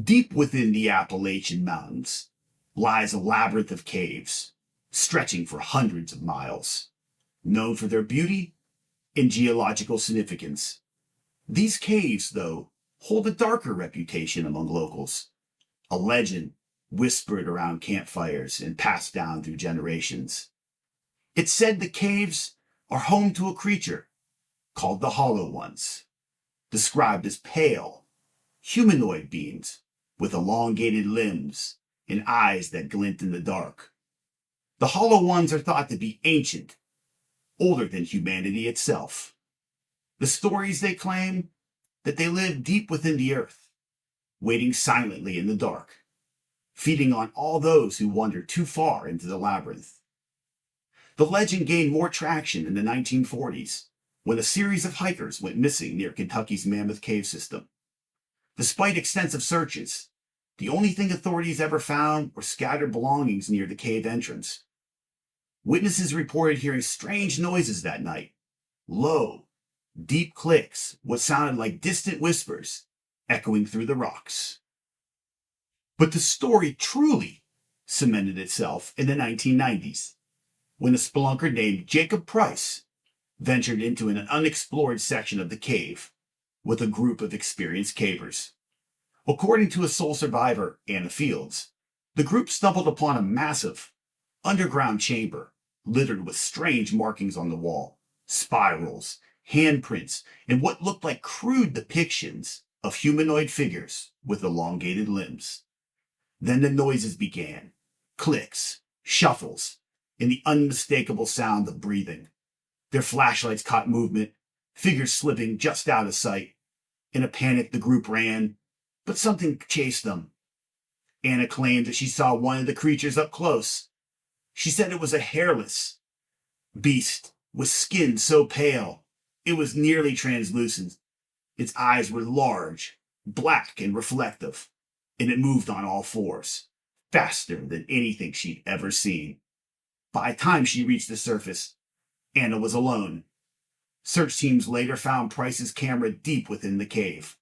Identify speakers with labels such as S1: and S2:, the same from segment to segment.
S1: Deep within the Appalachian Mountains lies a labyrinth of caves, stretching for hundreds of miles. Known for their beauty and geological significance, these caves, though, hold a darker reputation among locals. A legend whispered around campfires and passed down through generations. It's said the caves are home to a creature called the Hollow Ones, described as pale, humanoid beings with elongated limbs and eyes that glint in the dark. The Hollow Ones are thought to be ancient, older than humanity itself. The stories they claim that they live deep within the earth, waiting silently in the dark, feeding on all those who wander too far into the labyrinth. The legend gained more traction in the 1940s when a series of hikers went missing near Kentucky's Mammoth Cave system. Despite extensive searches, the only thing authorities ever found were scattered belongings near the cave entrance. Witnesses reported hearing strange noises that night. Low, deep clicks, what sounded like distant whispers, echoing through the rocks. But the story truly cemented itself in the 1990s, when a spelunker named Jacob Price ventured into an unexplored section of the cave with a group of experienced cavers. According to a sole survivor, Anna Fields, the group stumbled upon a massive, underground chamber littered with strange markings on the wall, spirals, handprints, and what looked like crude depictions of humanoid figures with elongated limbs. Then the noises began, clicks, shuffles, and the unmistakable sound of breathing. Their flashlights caught movement, figures slipping just out of sight. In a panic, the group ran, but something chased them. Anna claimed that she saw one of the creatures up close. She said it was a hairless beast with skin so pale it was nearly translucent. Its eyes were large, black and reflective, and it moved on all fours, faster than anything she'd ever seen. By the time she reached the surface, Anna was alone. Search teams later found Price's camera deep within the cave.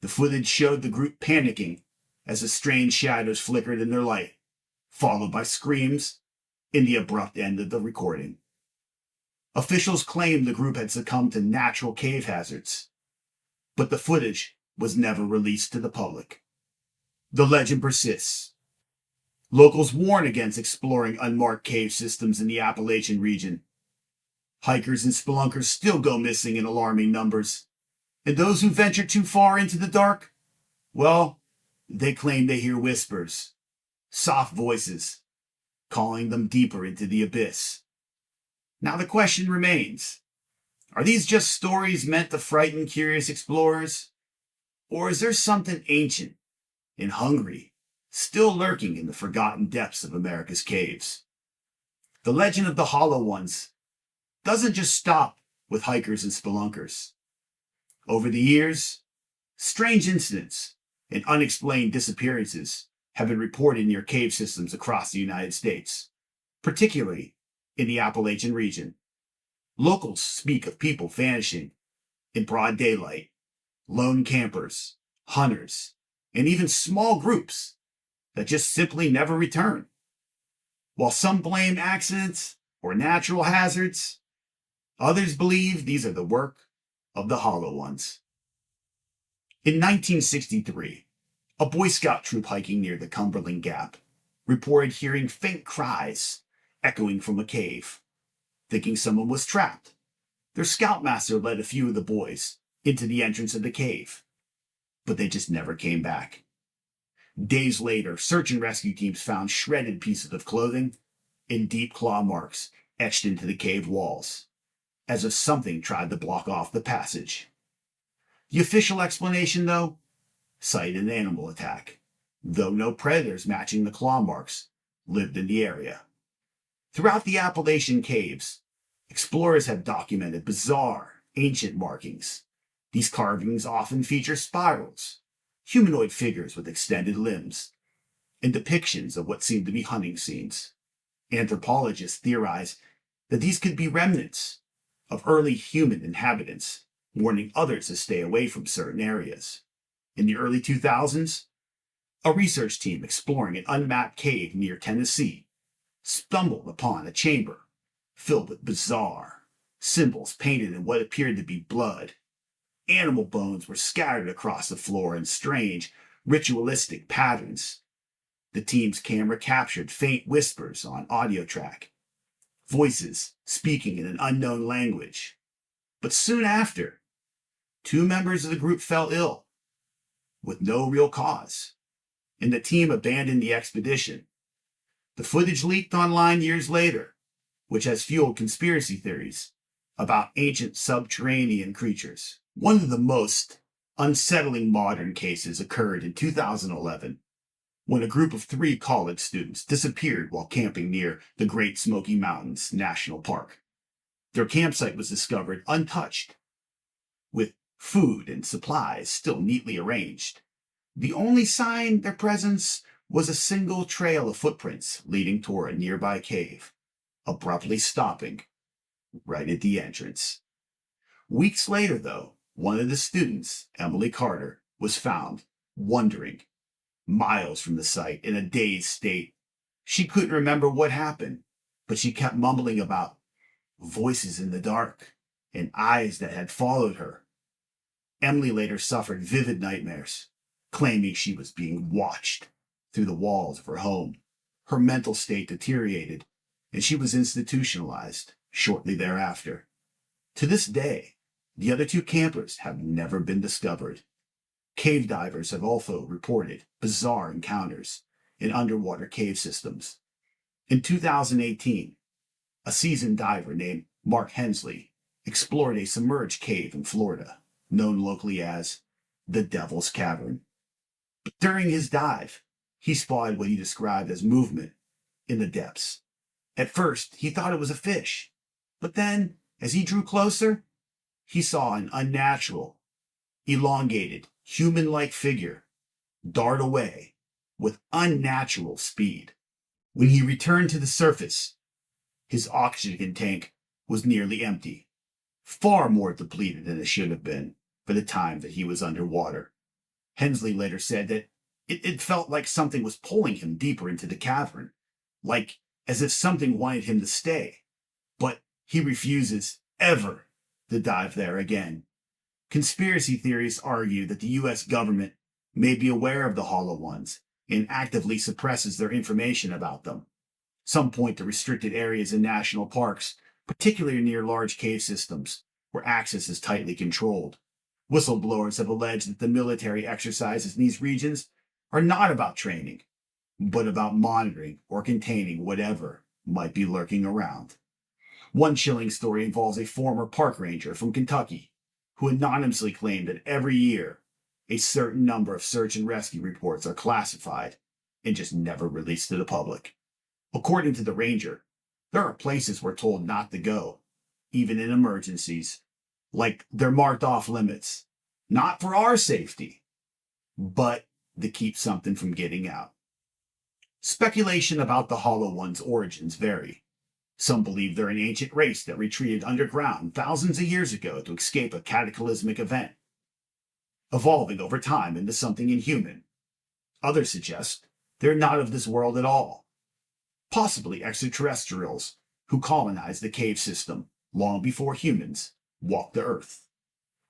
S1: The footage showed the group panicking as the strange shadows flickered in their light, followed by screams in the abrupt end of the recording. Officials claimed the group had succumbed to natural cave hazards, but the footage was never released to the public. The legend persists. Locals warn against exploring unmarked cave systems in the Appalachian region. Hikers and spelunkers still go missing in alarming numbers, and those who venture too far into the dark, well, they claim they hear whispers, soft voices, calling them deeper into the abyss. Now the question remains, are these just stories meant to frighten curious explorers? Or is there something ancient and hungry still lurking in the forgotten depths of America's caves? The legend of the Hollow Ones doesn't just stop with hikers and spelunkers. Over the years, strange incidents and unexplained disappearances have been reported near cave systems across the United States, particularly in the Appalachian region. Locals speak of people vanishing in broad daylight, lone campers, hunters, and even small groups that just simply never return. While some blame accidents or natural hazards, others believe these are the work of the Hollow Ones. In 1963, a Boy Scout troop hiking near the Cumberland Gap reported hearing faint cries echoing from a cave. Thinking someone was trapped, their scoutmaster led a few of the boys into the entrance of the cave, but they just never came back. Days later, search and rescue teams found shredded pieces of clothing and deep claw marks etched into the cave walls, as if something tried to block off the passage. The official explanation, though, cited an animal attack, though no predators matching the claw marks lived in the area. Throughout the Appalachian caves, explorers have documented bizarre, ancient markings. These carvings often feature spirals, humanoid figures with extended limbs, and depictions of what seem to be hunting scenes. Anthropologists theorize that these could be remnants of early human inhabitants, warning others to stay away from certain areas. In the early 2000s, A research team exploring an unmapped cave near Tennessee stumbled upon a chamber filled with bizarre symbols painted in what appeared to be blood. Animal bones were scattered across the floor in strange, ritualistic patterns. The team's camera captured faint whispers on audio track, voices speaking in an unknown language. But soon after, two members of the group fell ill, with no real cause, and the team abandoned the expedition. The footage leaked online years later, which has fueled conspiracy theories about ancient subterranean creatures. One of the most unsettling modern cases occurred in 2011 when a group of 3 college students disappeared while camping near the Great Smoky Mountains National Park. Their campsite was discovered untouched, with food and supplies still neatly arranged. The only sign of their presence was a single trail of footprints leading toward a nearby cave, abruptly stopping right at the entrance. Weeks later, though, one of the students, Emily Carter, was found wandering miles from the site in a dazed state. She couldn't remember what happened, but she kept mumbling about voices in the dark and eyes that had followed her. Emily later suffered vivid nightmares, claiming she was being watched through the walls of her home. Her mental state deteriorated, and she was institutionalized shortly thereafter. To this day, the other 2 campers have never been discovered. Cave divers have also reported bizarre encounters in underwater cave systems. In 2018, a seasoned diver named Mark Hensley explored a submerged cave in Florida, known locally as the Devil's Cavern. But during his dive, he spotted what he described as movement in the depths. At first, he thought it was a fish, but then, as he drew closer, he saw an unnatural, elongated, human-like figure dart away with unnatural speed. When he returned to the surface, his oxygen tank was nearly empty, far more depleted than it should have been for the time that he was underwater. Hensley later said that it felt like something was pulling him deeper into the cavern, like as if something wanted him to stay, but he refuses ever to dive there again. Conspiracy theorists argue that the U.S. government may be aware of the Hollow Ones and actively suppresses their information about them. Some point to restricted areas in national parks, particularly near large cave systems, where access is tightly controlled. Whistleblowers have alleged that the military exercises in these regions are not about training, but about monitoring or containing whatever might be lurking around. One chilling story involves a former park ranger from Kentucky who anonymously claimed that every year a certain number of search and rescue reports are classified and just never released to the public. According to the ranger, there are places we're told not to go, even in emergencies, like they're marked off limits, not for our safety, but to keep something from getting out. Speculation about the Hollow One's origins vary. Some believe they're an ancient race that retreated underground thousands of years ago to escape a cataclysmic event, evolving over time into something inhuman. Others suggest they're not of this world at all, possibly extraterrestrials who colonized the cave system long before humans walked the earth.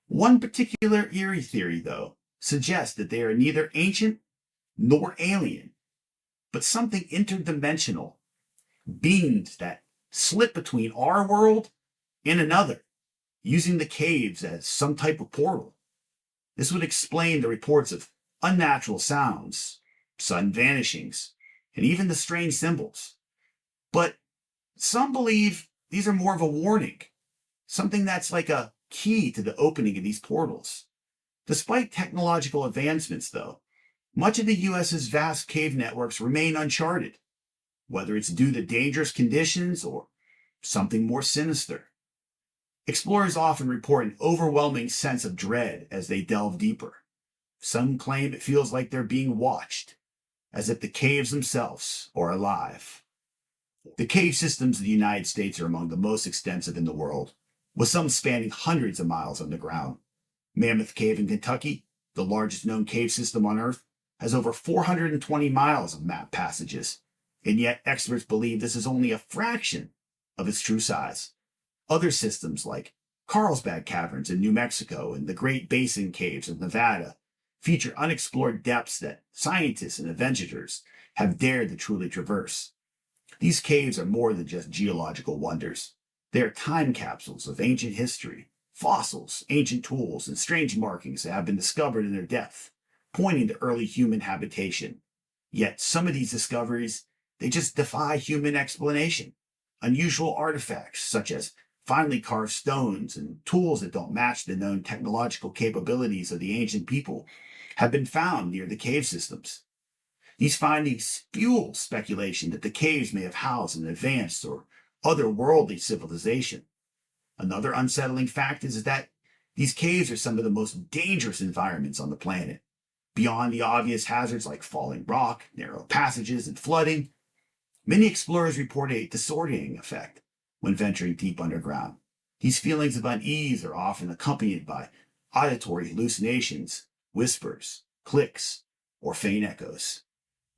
S1: One particular eerie theory, though, suggests that they are neither ancient nor alien, but something interdimensional, beings that slip between our world and another, using the caves as some type of portal. This would explain the reports of unnatural sounds, sudden vanishings, and even the strange symbols. But some believe these are more of a warning, something that's like a key to the opening of these portals. Despite technological advancements, though, much of the U.S.'s vast cave networks remain uncharted, whether it's due to dangerous conditions or something more sinister. Explorers often report an overwhelming sense of dread as they delve deeper. Some claim it feels like they're being watched, as if the caves themselves are alive. The cave systems of the United States are among the most extensive in the world, with some spanning hundreds of miles underground. Mammoth Cave in Kentucky, the largest known cave system on Earth, has over 420 miles of map passages, and yet experts believe this is only a fraction of its true size. Other systems like Carlsbad Caverns in New Mexico and the Great Basin Caves of Nevada feature unexplored depths that scientists and adventurers have dared to truly traverse. These caves are more than just geological wonders. They are time capsules of ancient history, fossils, ancient tools, and strange markings that have been discovered in their depth, pointing to early human habitation. Yet some of these discoveries, they just defy human explanation. Unusual artifacts, such as finely carved stones and tools that don't match the known technological capabilities of the ancient people, have been found near the cave systems. These findings fuel speculation that the caves may have housed an advanced or otherworldly civilization. Another unsettling fact is that these caves are some of the most dangerous environments on the planet. Beyond the obvious hazards like falling rock, narrow passages, and flooding, many explorers report a disorienting effect when venturing deep underground. These feelings of unease are often accompanied by auditory hallucinations, whispers, clicks, or faint echoes.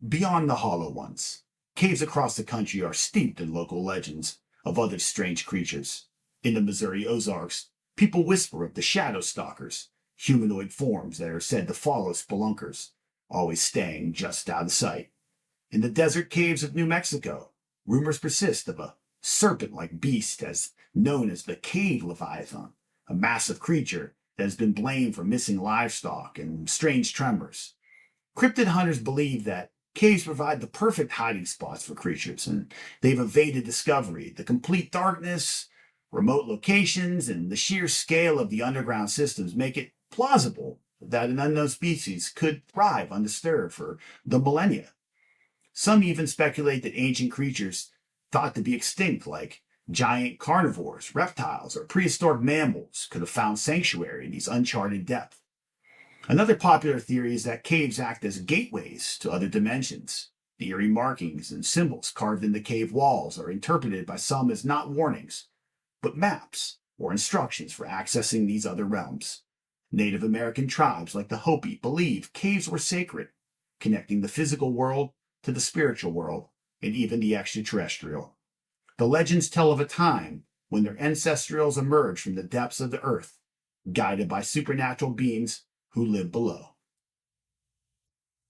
S1: Beyond the hollow ones, caves across the country are steeped in local legends of other strange creatures. In the Missouri Ozarks, people whisper of the shadow stalkers, humanoid forms that are said to follow spelunkers, always staying just out of sight. In the desert caves of New Mexico, rumors persist of a serpent-like beast as known as the cave leviathan, a massive creature that has been blamed for missing livestock and strange tremors. Cryptid hunters believe that caves provide the perfect hiding spots for creatures, and they've evaded discovery. The complete darkness, remote locations, and the sheer scale of the underground systems make it plausible that an unknown species could thrive undisturbed for the millennia. Some even speculate that ancient creatures thought to be extinct, like giant carnivores, reptiles, or prehistoric mammals, could have found sanctuary in these uncharted depths. Another popular theory is that caves act as gateways to other dimensions. The eerie markings and symbols carved in the cave walls are interpreted by some as not warnings, but maps or instructions for accessing these other realms. Native American tribes like the Hopi believed caves were sacred, connecting the physical world to the spiritual world and even the extraterrestrial. The legends tell of a time when their ancestrals emerged from the depths of the earth, guided by supernatural beings who live below.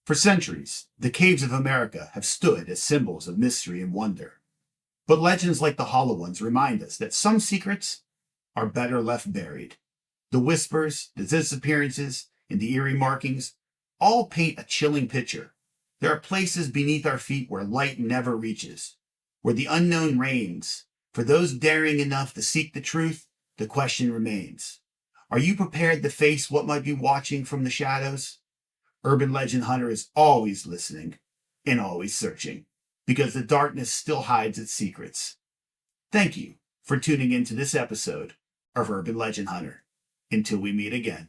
S1: For centuries, the caves of America have stood as symbols of mystery and wonder. But legends like the hollow ones remind us that some secrets are better left buried. The whispers, the disappearances, and the eerie markings all paint a chilling picture. There are places beneath our feet where light never reaches, where the unknown reigns. For those daring enough to seek the truth, the question remains: are you prepared to face what might be watching from the shadows? Urban Legend Hunter is always listening and always searching, because the darkness still hides its secrets. Thank you for tuning into this episode of Urban Legend Hunter. Until we meet again.